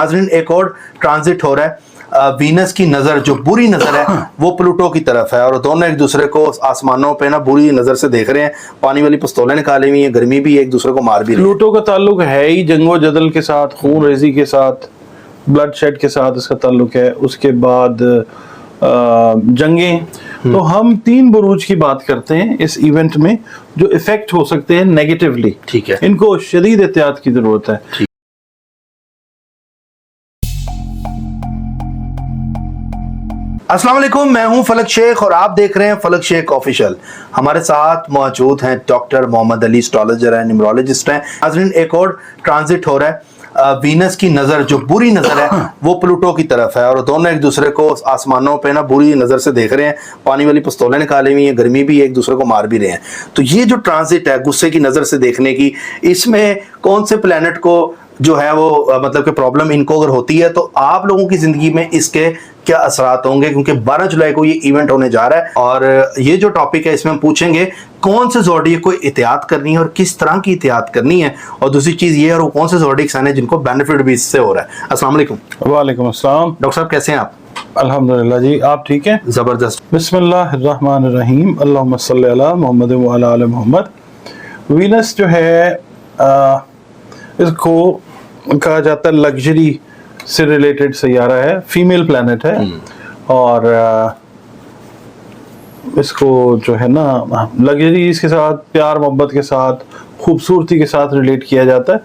नाज़रीन, एक और ट्रांजिट हो रहा है। वीनस की नज़र जो बुरी नज़र है वो प्लूटो की तरफ है और दोनों एक दूसरे को आसमानों पे ना बुरी नज़र से देख रहे हैं। पानी वाली पिस्तौलें निकाली हुई हैं, गर्मी भी एक दूसरे को मार भी रही है। प्लूटो का ताल्लुक है ही जंगो जदल के साथ, खून रेजी के साथ, ब्लड शेड के साथ इसका ताल्लुक है। उसके बाद जंगें। तो हम 3 बुरूज की बात करते हैं इस इवेंट में जो इफेक्ट हो सकते हैं नेगेटिवली। ठीक है, इनको शदीद एहतियात की जरूरत है। अस्सलाम वालेकुम, मैं हूं फलक शेख और आप देख रहे हैं फलक शेख ऑफिशियल। हमारे साथ मौजूद हैं डॉक्टर मोहम्मद अली, एस्ट्रोलॉजर है, न्यूमरोलॉजिस्ट हैं। नाज़रीन, एक और ट्रांजिट हो रहा है। वीनस की नज़र जो बुरी नज़र है वो प्लूटो की तरफ है और दोनों एक दूसरे को आसमानों पे ना बुरी नज़र से देख रहे हैं। पानी वाली पिस्तौलें निकाली हुई हैं, गर्मी भी एक दूसरे को मार भी रहे हैं। तो ये जो ट्रांजिट है गुस्से की नज़र से देखने की, इसमें कौन से प्लैनेट को जो है वो मतलब कि प्रॉब्लम इनको अगर होती है तो आप लोगों की ज़िंदगी में इसके क्या असरात होंगे, क्योंकि 12 जुलाई को ये इवेंट होने जा रहा है। और ये जो टॉपिक है इसमें हम पूछेंगे कौन से ज़ोडिएक को एहतियात करनी है और किस तरह की एहतियात करनी है, और दूसरी चीज़ ये है और कौन से ज़ोडिएक साइन है जिनको बेनिफिट भी इससे हो रहा है। अस्सलाम वालेकुम। वालेकुम अस्सलाम। डॉक्टर साहब कैसे हैं आप? अल्हम्दुलिल्लाह जी, आप ठीक हैं? ज़बरदस्त। बिस्मिल्लाहिर्रहमानिर्रहीम, अल्लाहुम्मा सल्ली अला मोहम्मद व अला आले मोहम्मद। वीनस जो है इसको कहा जाता है लग्जरी से रिलेटेड सैयारा है, फीमेल प्लैनेट है। और इसको जो है ना लग्जरीज के साथ, प्यार मोहब्बत के साथ, खूबसूरती के साथ रिलेट किया जाता है।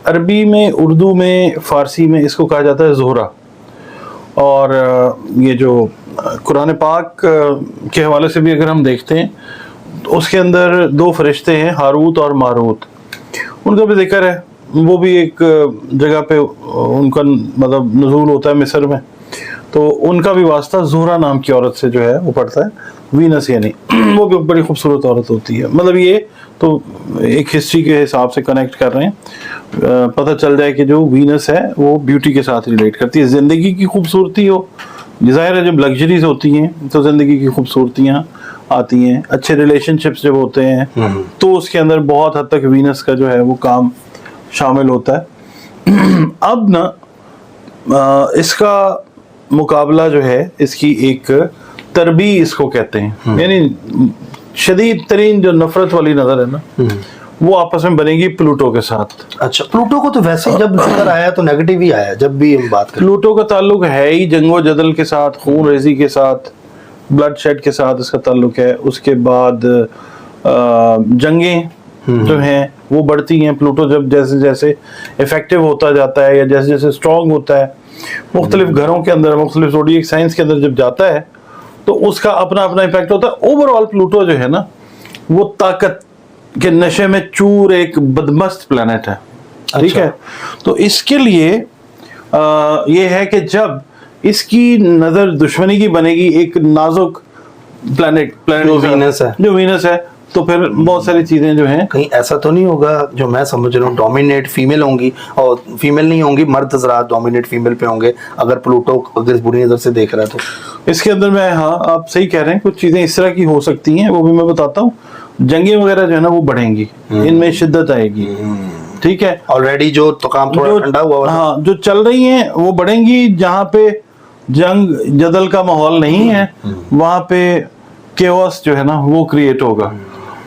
अरबी में, उर्दू में, फ़ारसी में इसको कहा जाता है ज़ोहरा। और ये जो कुरान पाक के हवाले से भी अगर हम देखते हैं तो उसके अंदर 2 फरिश्ते हैं, हारूत और मारूत। उनका भी जिक्र है, वो भी एक जगह पे उनका मतलब नुज़ूल होता है मिस्र में। तो उनका भी वास्ता ज़ोहरा नाम की औरत से जो है वो पड़ता है। वीनस यानी वो भी बड़ी खूबसूरत औरत होती है। मतलब ये तो एक हिस्ट्री के हिसाब से कनेक्ट कर रहे हैं, पता चल जाए कि जो वीनस है वो ब्यूटी के साथ रिलेट करती है। ज़िंदगी की खूबसूरती हो, ज़ाहिर है जब लग्जरीज होती हैं तो ज़िंदगी की खूबसूरतियाँ आती हैं। अच्छे रिलेशनशिप्स जब होते हैं तो उसके अंदर बहुत हद तक वीनस का जो है वो काम शामिल होता है। अब ना इसका मुकाबला जो है, इसकी एक तरबी इसको कहते हैं, यानी शदीद तरीन जो नफरत वाली नजर है ना वो आपस में बनेगी प्लूटो के साथ। अच्छा, प्लूटो को तो वैसे जब जिक्र आया तो नेगेटिव ही आया जब भी हम बात करें। प्लूटो का ताल्लुक है ही जंगो जदल के साथ, खून रेजी के साथ, ब्लड शेड के साथ इसका ताल्लुक है। उसके बाद जंगें जो हैं वो बढ़ती हैं। प्लूटो जब जैसे जैसे इफेक्टिव होता जाता है या जैसे जैसे स्ट्रॉन्ग होता है मुख्तलिफ घरों के अंदर, मुख्तलिफ ज़ोडिएक साइंस के अंदर जब जाता है तो उसका अपना अपना इफेक्ट होता है। ओवरऑल प्लूटो जो है ना वो ताकत के नशे में चूर एक बदमस्त प्लैनेट है। ठीक है, तो इसके लिए ये है कि जब इसकी नज़र दुश्मनी की बनेगी एक नाजुक प्लैनेट जो वीनस है तो फिर बहुत सारी चीजें जो हैं। कहीं ऐसा तो नहीं होगा जो मैं समझ रहा हूँ डोमिनेट फीमेल होंगी और फीमेल नहीं होंगी, मर्द हज़रात डोमिनेट फीमेल पे होंगे अगर प्लूटो अगर बुरी नज़र से देख रहा है तो? इसके अंदर मैं आप सही कह रहे हैं, कुछ चीजें इस तरह की हो सकती हैं, वो भी मैं बताता हूँ। जंगें वगैरह जो है ना वो बढ़ेंगी, इनमें शिद्दत आएगी। ठीक है, ऑलरेडी जो तो काम थोड़ा ठंडा हुआ, हाँ जो चल रही हैं वो बढ़ेंगी। जहाँ पे जंग जदल का माहौल नहीं है वहाँ पे केओस जो है ना वो क्रिएट होगा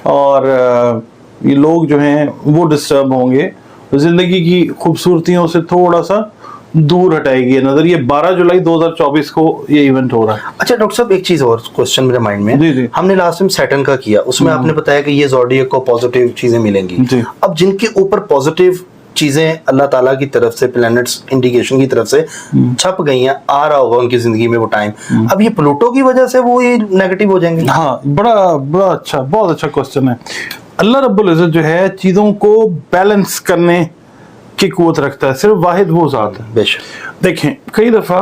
और ये लोग जो हैं वो डिस्टर्ब होंगे। जिंदगी की खूबसूरतियों से थोड़ा सा दूर हटाएगी नजर। ये 12 जुलाई 2024 को ये इवेंट हो रहा है। अच्छा डॉक्टर साहब, एक चीज और क्वेश्चन मेरे माइंड में। जी। हमने लास्ट टाइम सैटर्न का किया, उसमें आपने बताया कि ये ज़ोडिएक को पॉजिटिव चीजें मिलेंगी। अब जिनके ऊपर पॉजिटिव चीजें अल्लाह ताला की तरफ से, प्लैनेट्स इंडिकेशन की तरफ से छप गई हैं, आ रहा होगा उनकी जिंदगी में वो टाइम, अब ये प्लूटो की वजह से वो ये नेगेटिव हो जाएंगे? हाँ, बड़ा अच्छा, बहुत अच्छा क्वेश्चन है। अल्लाह रब्बुल इज्जत जो है चीजों को बैलेंस करने की कुव्वत रखता है, सिर्फ वाहिद वो ज़ात है। बेशक देखें, कई दफा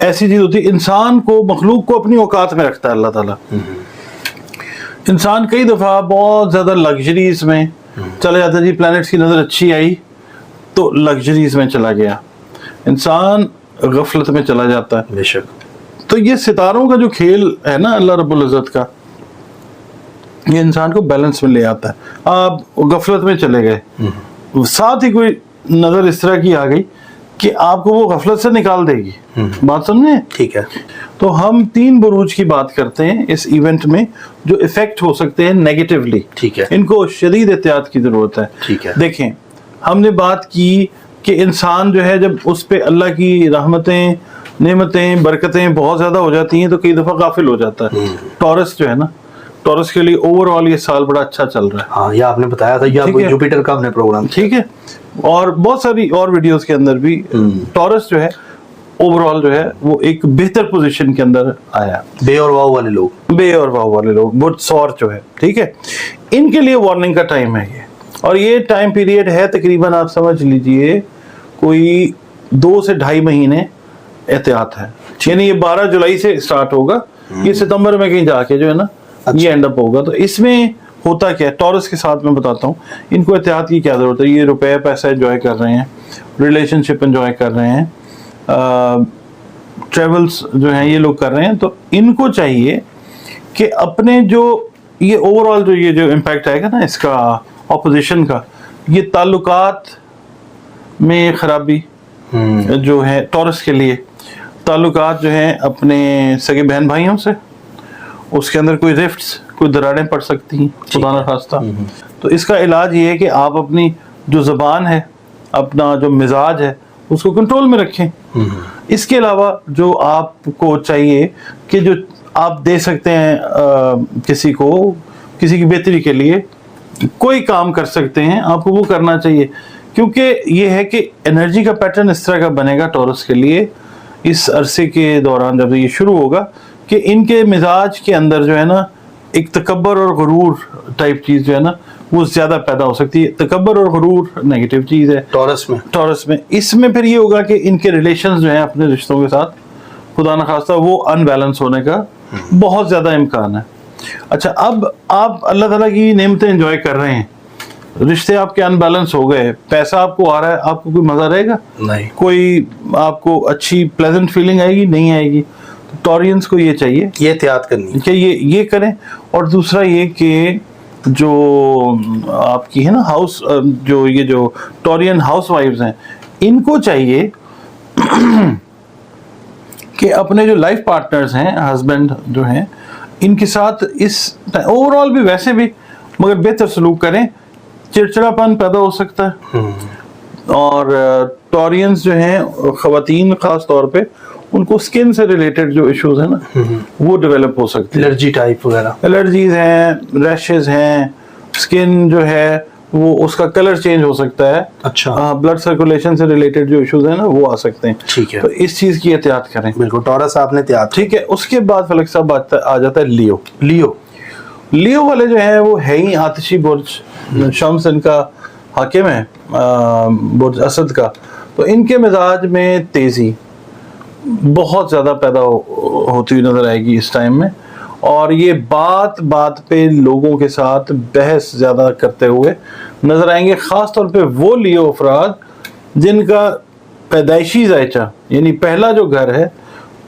ऐसी चीज होती है, इंसान को, मखलूक को अपनी औकात में रखता है अल्लाह ताला। इंसान कई दफा बहुत ज्यादा लग्जरीज में चले जाता है। जी प्लैनेट्स की नजर अच्छी आई तो लग्जरीज में चला गया, इंसान गफलत में चला जाता है। बेशक, तो ये सितारों का जो खेल है ना अल्लाह रब्बुल इज्जत का, ये इंसान को बैलेंस में ले आता है। आप गफलत में चले गए, साथ ही कोई नजर इस तरह की आ गई کہ آپ کو وہ غفلت سے نکال دے گی. بات سمجھے؟ ٹھیک ہے. تو ہم 3 بروج کی بات کرتے ہیں اس ایونٹ میں جو افیکٹ ہو سکتے ہیں نیگیٹیولی. ٹھیک ہے. ان کو شدید احتیاط کی ضرورت ہے. ٹھیک ہے. دیکھیں ہم نے بات کی کہ انسان جو ہے جب اس پہ اللہ کی رحمتیں نعمتیں برکتیں بہت زیادہ ہو جاتی ہیں تو کئی دفعہ غافل ہو جاتا ہے. ٹورس جو ہے نا، ٹورس کے لیے اوور آل یہ سال بڑا اچھا چل رہا ہے. ہاں یہ آپ نے بتایا تھا، یہ آپ جوپیٹر کا اپنے پروگرام. ٹھیک ہے. اور بہت ساری اور ویڈیوز کے اندر بھی ٹورس جو ہے اوور آل جو ہے وہ ایک بہتر پوزیشن کے اندر آیا. بے اور واو والے لوگ بہت سور جو ہے، ٹھیک ہے، ان کے لیے وارننگ کا ٹائم ہے یہ. اور یہ ٹائم پیریڈ ہے تقریباً آپ سمجھ لیجئے کوئی 2 سے 2.5 مہینے احتیاط ہے. یعنی یہ 12 جولائی سے اسٹارٹ ہوگا، یہ ستمبر میں کہیں جا کے جو ہے نا یہ اینڈ اپ ہوگا. تو اس میں ہوتا کیا ہے ٹورس کے ساتھ میں بتاتا ہوں ان کو احتیاط کی کیا ضرورت ہے. یہ روپے پیسہ انجوائے کر رہے ہیں، ریلیشن شپ انجوائے کر رہے ہیں، ٹریولز جو ہیں یہ لوگ کر رہے ہیں. تو ان کو چاہیے کہ اپنے جو یہ اوور آل یہ جو امپیکٹ آئے گا نا اس کا اپوزیشن کا، یہ تعلقات میں خرابی جو ہے ٹورس کے لیے، تعلقات جو ہیں اپنے سگے بہن بھائیوں سے، اس کے اندر کوئی رفٹس کوئی دراڑیں پڑ سکتی ہیں خدا نہ خواستہ. تو اس کا علاج یہ ہے کہ آپ اپنی جو زبان ہے، اپنا جو مزاج ہے اس کو کنٹرول میں رکھیں. اس کے علاوہ جو آپ کو چاہیے کہ جو آپ دے سکتے ہیں کسی کو، کسی کی بہتری کے لیے کوئی کام کر سکتے ہیں، آپ کو وہ کرنا چاہیے. کیونکہ یہ ہے کہ انرجی کا پیٹرن اس طرح کا بنے گا ٹورس کے لیے اس عرصے کے دوران جب یہ شروع ہوگا کہ ان کے مزاج کے اندر جو ہے نا ایک تکبر اور غرور ٹائپ چیز جو ہے نا وہ زیادہ پیدا ہو سکتی ہے. تکبر اور غرور نیگیٹو چیز ہے ٹورس میں. اس میں پھر یہ ہوگا کہ ان کے ریلیشنز جو ہیں اپنے رشتوں کے ساتھ خدا نخواستہ وہ ان بیلنس ہونے کا بہت زیادہ امکان ہے. اچھا اب آپ اللہ تعالیٰ کی نعمتیں انجوائے کر رہے ہیں، رشتے آپ کے ان بیلنس ہو گئے، پیسہ آپ کو آ رہا ہے، آپ کو کوئی مزہ رہے گا؟ نہیں. کوئی آپ کو اچھی پلیزنٹ فیلنگ آئے گی؟ نہیں آئے گی. ٹورینز کو یہ چاہیے یہ احتیاط کرنی کہ یہ کریں. اور دوسرا یہ کہ جو آپ کی ہے نا ہاؤس جو یہ جو ٹورین ہاؤس وائفز ہیں ان کو چاہیے کہ اپنے جو لائف پارٹنرز ہیں، ہسبینڈ جو ہیں، ان کے ساتھ اس اوور آل بھی ویسے بھی مگر بہتر سلوک کریں. چڑچڑاپن پیدا ہو سکتا ہے. اور ٹورینز جو ہیں خواتین خاص طور پہ ان کو سکن سے ریلیٹڈ جو ایشوز ہیں نا وہ ڈیولپ ہو سکتے ہیں. الرجی ٹائپ وغیرہ، الرجیز ہیں، ریشز ہیں، سکن جو ہے وہ اس کا کلر چینج ہو سکتا ہے. اچھا بلڈ سرکولیشن سے ریلیٹڈ جو ایشوز ہیں نا وہ آ سکتے ہیں. ٹھیک ہے. تو اس چیز کی احتیاط کریں. بالکل. ٹورس آپ نے احتیاط. ٹھیک ہے. اس کے بعد فلک صاحب آ جاتا ہے لیو والے جو ہیں وہ ہے ہی آتشی برج، شمس ان کا حاکم ہے، برج اسد کا. تو ان کے مزاج میں تیزی بہت زیادہ پیدا ہوتی ہوئی نظر آئے گی اس ٹائم میں. اور یہ بات پہ لوگوں کے ساتھ بحث زیادہ کرتے ہوئے نظر آئیں گے، خاص طور پہ وہ لیو افراد جن کا پیدائشی ذائچہ یعنی پہلا جو گھر ہے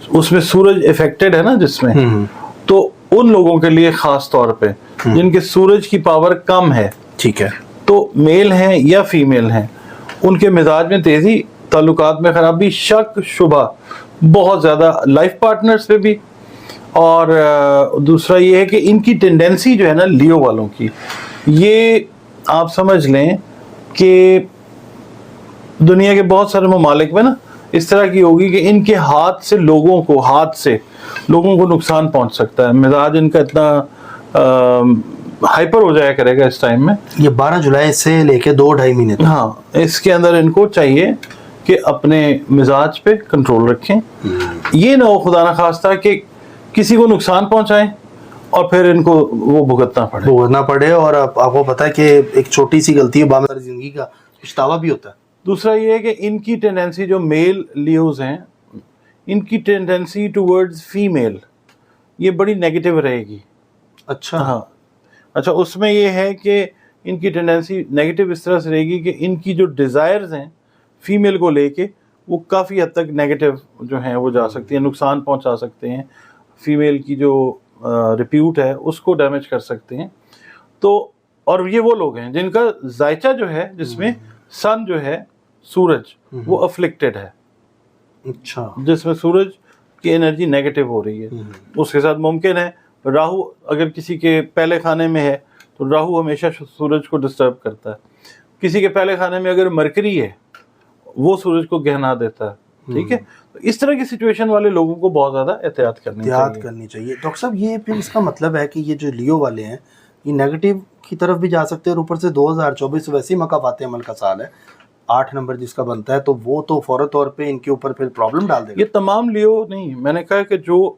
اس میں سورج افیکٹڈ ہے نا جس میں، تو ان لوگوں کے لیے خاص طور پہ جن کے سورج کی پاور کم ہے، ٹھیک ہے، تو میل ہیں یا فیمیل ہیں، ان کے مزاج میں تیزی، تعلقات میں خرابی، شک شبہ بہت زیادہ لائف پارٹنرز پہ بھی. اور دوسرا یہ ہے کہ ان کی ٹینڈنسی جو ہے نا لیو والوں کی، یہ آپ سمجھ لیں کہ دنیا کے بہت سارے ممالک میں نا اس طرح کی ہوگی کہ ان کے ہاتھ سے لوگوں کو نقصان پہنچ سکتا ہے. مزاج ان کا اتنا ہائپر ہو جایا کرے گا اس ٹائم میں. یہ 12 جولائی سے لے کے 2-2.5 مہینے تک. ہاں اس کے اندر ان کو چاہیے کہ اپنے مزاج پہ کنٹرول رکھیں. یہ نہ ہو خدا نہ خواستہ کہ کسی کو نقصان پہنچائیں اور پھر ان کو وہ بھگتنا پڑے. اور آپ کو پتا ہے کہ ایک چھوٹی سی غلطی ہے زندگی کا پچھتاوا بھی ہوتا ہے. دوسرا یہ ہے کہ ان کی ٹینڈنسی جو میل لیوز ہیں ان کی ٹینڈنسی ٹورڈز فیمیل یہ بڑی نیگیٹو رہے گی. اچھا. ہاں اچھا. اس میں یہ ہے کہ ان کی ٹینڈنسی نیگیٹو اس طرح سے رہے گی کہ ان کی جو ڈیزائرز ہیں فیمیل کو لے کے وہ کافی حد تک نیگیٹو جو ہیں وہ جا سکتی ہیں، نقصان پہنچا سکتے ہیں، فیمیل کی جو ریپیوٹ ہے اس کو ڈیمیج کر سکتے ہیں. تو اور یہ وہ لوگ ہیں جن کا ذائچہ جو ہے جس میں سن جو ہے सूरज वो अफ्लिक्टेड है, अच्छा जिसमें सूरज की एनर्जी नेगेटिव हो रही है। उसके साथ मुमकिन है राहु अगर किसी के पहले खाने में है तो राहु हमेशा सूरज को डिस्टर्ब करता है। किसी के पहले खाने में अगर मरकरी है वो सूरज को गहना देता है, ठीक है। तो इस तरह की सिचुएशन वाले लोगों को बहुत ज्यादा एहतियात करनी चाहिए। डॉक्टर साहब ये फिर इसका मतलब है कि ये जो लियो वाले हैं ये नेगेटिव की तरफ भी जा सकते हैं, और ऊपर से 2024 वैसे ही मकाफात अमल का साल है, 8 नंबर जिसका बनता है, तो वो तो फौरन तौर पे इनके ऊपर फिर प्रॉब्लम डाल देगा। ये तमाम लियो नहीं, मैंने कहा कि जो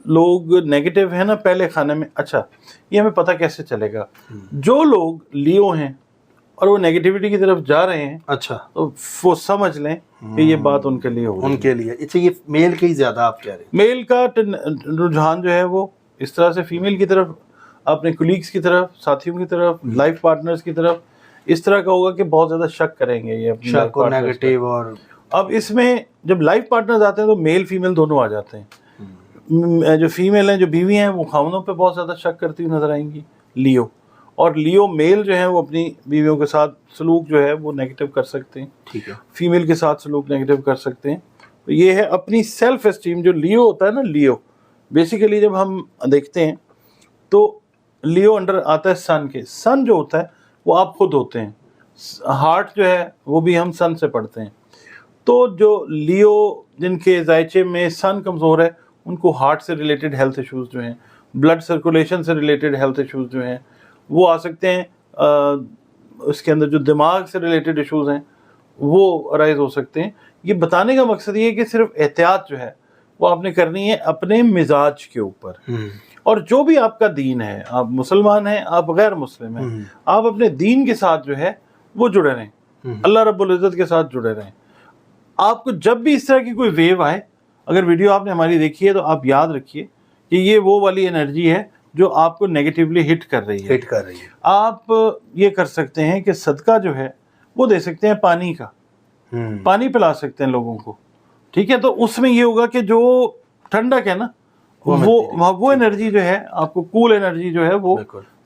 लोग नेगेटिव है ना पहले खाने में, अच्छा ये हमें पता कैसे चलेगा? जो लोग लियो हैं और वो नेगेटिविटी की तरफ जा रहे हैं, अच्छा, तो वो समझ लें कि ये बात उनके लिए हो रही है। उनके लिए अच्छा, ये मेल के ही ज्यादा आप कह रहे हैं? मेल का रुझान जो है वो इस तरह से फीमेल की तरफ, अपने कुलीग्स की तरफ, साथियों की तरफ, लाइफ पार्टनर्स की तरफ इस तरह का होगा कि बहुत ज्यादा शक करेंगे ये अपने शक और नेगेटिव। और अब इसमें जब लाइफ पार्टनर्स आते हैं तो मेल फीमेल दोनों आ जाते हैं। जो फीमेल हैं, जो बीवी हैं, वो खामनों पे बहुत ज़्यादा शक करती हुई नजर आएंगी, लियो। और लियो मेल जो है वो अपनी बीवियों के साथ सलूक जो है वो नेगेटिव कर सकते हैं, ठीक है, फीमेल के साथ सलूक नेगेटिव कर सकते हैं। तो ये है अपनी सेल्फ एस्टीम। जो लियो होता है ना, लियो बेसिकली जब हम देखते हैं तो लियो अंडर आता है सन के। सन जो होता है वो आप खुद होते हैं, हार्ट जो है वो भी हम सन से पढ़ते हैं। तो जो लियो जिनके जायचे में सन कमज़ोर है उनको हार्ट से रिलेटेड हेल्थ इश्यूज़ जो हैं, ब्लड सर्कुलेशन से रिलेटेड हेल्थ इश्यूज़ जो हैं वो आ सकते हैं। उसके अंदर जो दिमाग से रिलेटेड इश्यूज़ हैं वो अराइज हो सकते हैं। ये बताने का मकसद ये है कि सिर्फ एहतियात जो है वो आपने करनी है अपने मिजाज के ऊपर। और जो भी आपका दीन है, आप मुसलमान हैं, आप गैर मुस्लिम हैं, आप अपने दीन के साथ जो है वो जुड़े रहें, अल्लाह रब्बुल इज़्ज़त के साथ जुड़े रहें। आपको जब भी इस तरह की कोई वेव आए, अगर वीडियो आपने हमारी देखी है तो आप याद रखिए कि ये वो वाली एनर्जी है जो आपको नेगेटिवली हिट कर रही है। आप ये कर सकते हैं कि सदका जो है वो दे सकते हैं पानी का, पानी पिला सकते हैं लोगों को, ठीक है। तो उसमें ये होगा कि जो ठंडक है ना वो एनर्जी जो है आपको, कूल एनर्जी जो है वो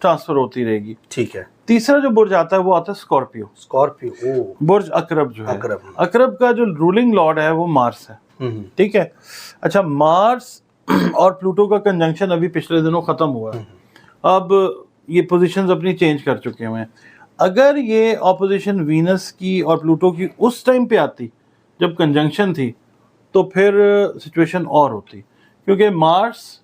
ट्रांसफर होती रहेगी, ठीक है। तीसरा जो बुर्ज आता है वो आता है स्कॉर्पियो। बुर्ज अकरब जो है, अकरब का जो रूलिंग लॉर्ड है वो मार्स है, ठीक है। अच्छा, मार्स और प्लूटो का कंजंक्शन अभी पिछले दिनों खत्म हुआ है। अब ये पोजीशंस अपनी चेंज कर चुके हैं। अगर ये ऑपोजिशन वीनस की और प्लूटो की उस टाइम पे आती जब कंजंक्शन थी तो फिर सिचुएशन और होती, क्योंकि मार्स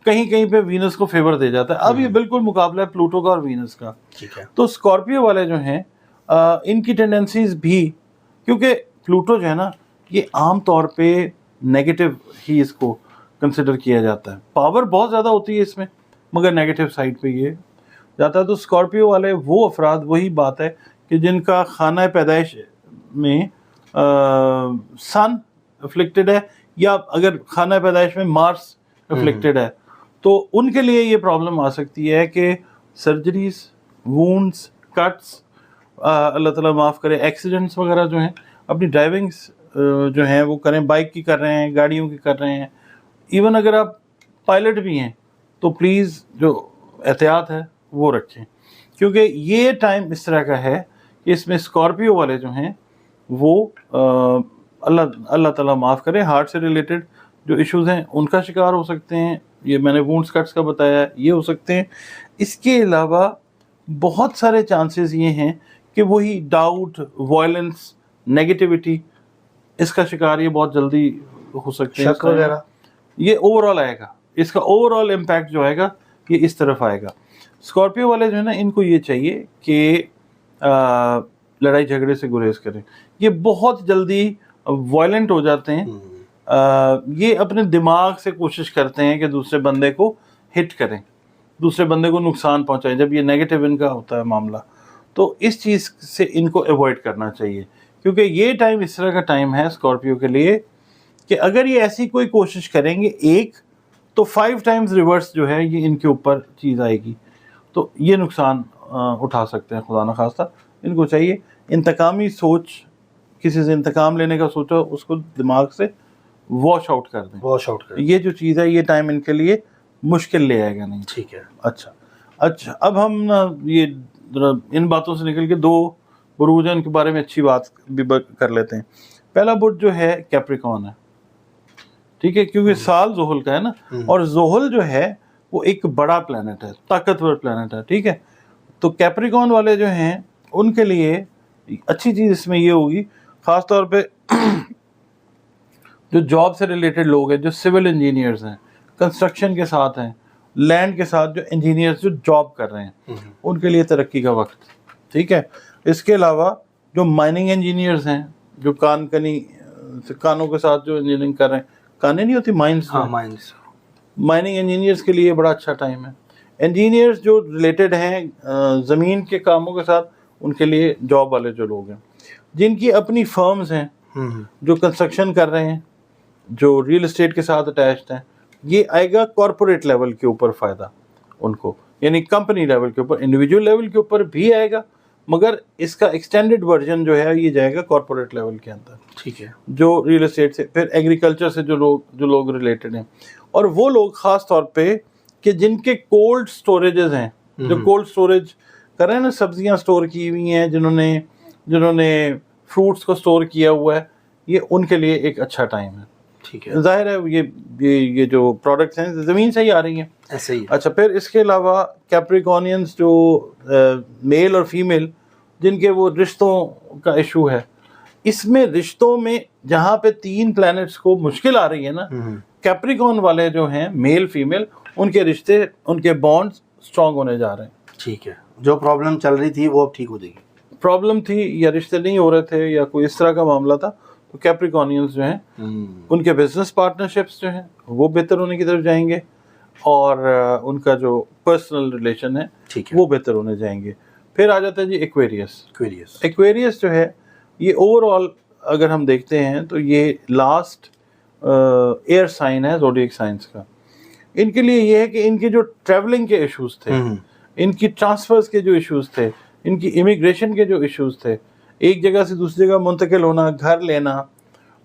कहीं कहीं पे वीनस को फेवर दे जाता है। अब ये बिल्कुल मुकाबला है प्लूटो का और वीनस का, ठीक है। तो स्कॉर्पियो वाले जो हैं इनकी टेंडेंसीज भी, क्योंकि प्लूटो जो है ना ये आम तौर पे नेगेटिव ही इसको कंसिडर किया जाता है, पावर बहुत ज़्यादा होती है इसमें मगर नेगेटिव साइड पे ये जाता है। तो स्कॉर्पियो वाले वो अफराद, वही बात है कि जिनका खाना पैदाइश में सन अफ्लिक्टेड है या अगर खाना पैदाइश में मार्स अफ्लिक्टेड है तो उनके लिए ये प्रॉब्लम आ सकती है कि सर्जरीज, वुंड्स, कट्स, अल्लाह ताला माफ़ करे, एक्सीडेंट्स वगैरह जो हैं, अपनी ड्राइविंग्स जो हैं वो करें, बाइक की कर रहे हैं, गाड़ियों की कर रहे हैं, इवन अगर आप पायलट भी हैं तो प्लीज़ जो एहतियात है वो रखें, क्योंकि ये टाइम इस तरह का है कि इसमें स्कॉर्पियो वाले जो हैं वो अल्लाह ताला माफ़ करे, हार्ट से रिलेटेड जो इश्यूज़ हैं उनका शिकार हो सकते हैं। ये मैंने वुंड्स कट्स का बताया है, ये हो सकते हैं। इसके अलावा बहुत सारे चांसेस ये हैं कि वही डाउट, वायलेंस, नेगेटिविटी, इसका शिकार ये बहुत जल्दी हो सकते हैं, शक वगैरह। ये ओवरऑल आएगा, इसका ओवरऑल इम्पैक्ट जो आएगा ये इस तरफ आएगा। स्कॉर्पियो वाले जो है ना इनको ये चाहिए कि लड़ाई झगड़े से गुरेज करें। ये बहुत जल्दी वायलेंट हो जाते हैं, ये अपने दिमाग से कोशिश करते हैं कि दूसरे बंदे को हिट करें, दूसरे बंदे को नुकसान पहुंचाएं। जब ये नेगेटिव इनका होता है मामला तो इस चीज़ से इनको अवॉइड करना चाहिए, क्योंकि ये टाइम इस तरह का टाइम है स्कॉर्पियो के लिए कि अगर ये ऐसी कोई कोशिश करेंगे एक तो 5 टाइम्स रिवर्स जो है ये इनके ऊपर चीज़ आएगी, तो ये नुकसान उठा सकते हैं। खुदा न खास्ता इनको चाहिए इंतकामी सोच, किसी से इंतकाम लेने का सोचो उसको दिमाग से वॉश आउट कर दें। ये जो चीज़ है ये टाइम इनके लिए मुश्किल ले आएगा नहीं, ठीक है। अच्छा, अब हम ये इन बातों से निकल के दो बुरूजन के बारे में अच्छी बात भी कर लेते हैं। पहला बुर्ज जो है कैप्रिकॉन है, ठीक है, क्योंकि साल ज़ोहल का है ना, और ज़ोहल जो है वो एक बड़ा प्लैनेट है, ताकतवर प्लैनेट है, ठीक है। तो कैप्रिकॉन वाले जो हैं उनके लिए अच्छी चीज़ इसमें ये होगी, ख़ास तौर पे जो जॉब से रिलेटेड लोग हैं, जो सिविल इंजीनियर्स हैं, कंस्ट्रक्शन के साथ हैं, लैंड के साथ जो इंजीनियर्स जो जॉब कर रहे हैं, उनके लिए तरक्की का वक्त, ठीक है। इसके अलावा जो माइनिंग इंजीनियर्स हैं, जो कानों के साथ जो इंजीनियरिंग कर रहे हैं, कानें नहीं होती, माइंस, हाँ, माइंस, माइनिंग इंजीनियर्स के लिए बड़ा अच्छा टाइम है। इंजीनियर्स जो रिलेटेड हैं ज़मीन के कामों के साथ, उनके लिए जॉब वाले जो लोग हैं, जिनकी अपनी फर्म्स हैं, जो कंस्ट्रक्शन कर रहे हैं, जो रियल एस्टेट के साथ अटैच्ड हैं, ये आएगा कॉरपोरेट लेवल के ऊपर फ़ायदा उनको, यानी कंपनी लेवल के ऊपर, इंडिविजुअल लेवल के ऊपर भी आएगा, मगर इसका एक्सटेंडेड वर्जन जो है ये जाएगा कॉरपोरेट लेवल के अंदर, ठीक है, जो रियल एस्टेट से, फिर एग्रीकल्चर से जो लोग रिलेटेड हैं, और वो लोग ख़ास तौर पे कि जिनके कोल्ड स्टोरेजेस हैं, जो कोल्ड स्टोरेज कर रहे हैं ना, सब्जियां स्टोर की हुई हैं, जिन्होंने फ्रूट्स को स्टोर किया हुआ है, ये उनके लिए एक अच्छा टाइम है, ठीक है, जाहिर है ये जो प्रोडक्ट्स हैं ज़मीन से ही आ रही हैं, ऐसे ही। अच्छा, फिर इसके अलावा कैप्रिकॉनियंस जो मेल और फीमेल, जिनके वो रिश्तों का इशू है, इसमें रिश्तों में जहाँ पे 3 प्लैनेट्स को मुश्किल आ रही है ना, कैप्रिकॉन वाले जो हैं मेल फीमेल, उनके रिश्ते, उनके बॉन्ड्स स्ट्रांग होने जा रहे हैं, ठीक है, जो प्रॉब्लम चल रही थी वो अब ठीक हो जाएगी। प्रॉब्लम थी या रिश्ते नहीं हो रहे थे या कोई इस तरह का मामला था, तो कैप्रिकॉनियंस जो हैं उनके बिजनेस पार्टनरशिप्स जो हैं वो बेहतर होने की तरफ जाएंगे, और उनका जो पर्सनल रिलेशन है वो बेहतर होने जाएंगे। फिर आ जाता है जी एक्वेरियस। एक्वेरियस जो है ये ओवरऑल अगर हम देखते हैं तो ये लास्ट एयर साइन है ज़ोडिएक साइंस का। इनके लिए ये है कि इनके जो ट्रैवलिंग के इश्यूज थे, इनकी ट्रांसफर्स के जो इश्यूज थे, इनकी इमिग्रेशन के जो इश्यूज थे, एक जगह से दूसरी जगह मुंतकिल होना, घर लेना,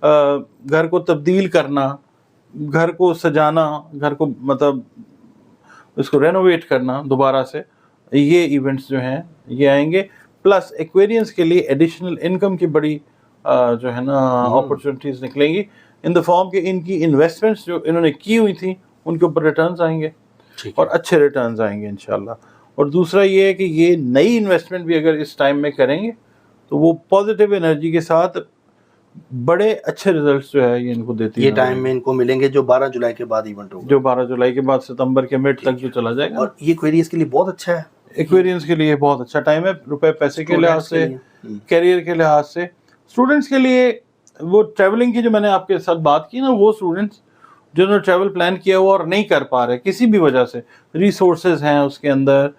घर को तब्दील करना, घर को सजाना, घर को मतलब इसको रेनोवेट करना दोबारा से, ये इवेंट्स जो हैं ये आएंगे। प्लस एक्वेरियंस के लिए एडिशनल इनकम की बड़ी जो है ना अपॉर्चुनिटीज़ निकलेंगी इन द फॉर्म के इनकी इन्वेस्टमेंट्स जो इन्होंने की हुई थी उनके ऊपर रिटर्न्स आएंगे और अच्छे रिटर्न्स आएंगे इंशाल्लाह। और दूसरा ये है कि ये नई इन्वेस्टमेंट भी अगर इस टाइम में करेंगे तो वो पॉजिटिव एनर्जी के साथ बड़े अच्छे रिजल्ट्स जो है ये इनको देती है। ये टाइम में इनको मिलेंगे जो 12 जुलाई के बाद इवेंट होगा, जो 12 जुलाई के बाद सितंबर के मिड तक जो चला जाएगा। और ये एक्वेरियस के लिए बहुत अच्छा है, एक्वेरियंस के लिए बहुत अच्छा टाइम है, रुपए पैसे के लिहाज से, करियर के लिहाज से। स्टूडेंट्स के लिए वो ट्रैवलिंग की जो मैंने आपके साथ बात की ना, वो स्टूडेंट्स जिन्होंने ट्रैवल प्लान किया हुआ और नहीं कर पा रहे किसी भी वजह से, रिसोर्सेज हैं उसके अंदर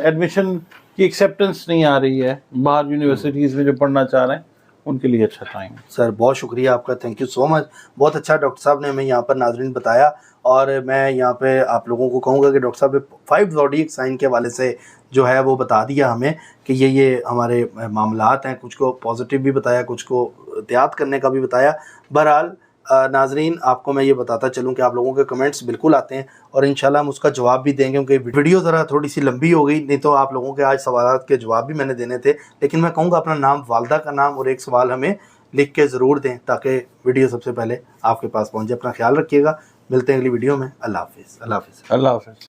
एडमिशन की एक्सेप्टेंस नहीं आ रही है, बाहर यूनिवर्सिटीज़ में जो पढ़ना चाह रहे हैं, उनके लिए अच्छा टाइम है। सर बहुत शुक्रिया आपका, थैंक यू सो मच। बहुत अच्छा डॉक्टर साहब ने हमें यहाँ पर नाज़रीन बताया, और मैं यहाँ पे आप लोगों को कहूँगा कि डॉक्टर साहब ने 5 ज़ोडिएक साइन के हवाले से जो है वो बता दिया हमें कि ये हमारे मामलात हैं, कुछ को पॉजिटिव भी बताया, कुछ को एहतियात करने का भी बताया। बहरहाल नाजरीन आपको मैं ये बताता चलूँ कि आप लोगों के कमेंट्स बिल्कुल आते हैं और इंशाल्लाह हम उसका जवाब भी देंगे, क्योंकि वीडियो ज़रा थोड़ी सी लंबी हो गई, नहीं तो आप लोगों के आज सवालात के जवाब भी मैंने देने थे। लेकिन मैं कहूँगा अपना नाम, वालदा का नाम और एक सवाल हमें लिख के ज़रूर दें ताकि वीडियो सबसे पहले आपके पास पहुँचे। अपना ख्याल रखिएगा, मिलते हैं अगली वीडियो में। अल्लाह हाफ़िज़। अल्लाह हाफ़िज़।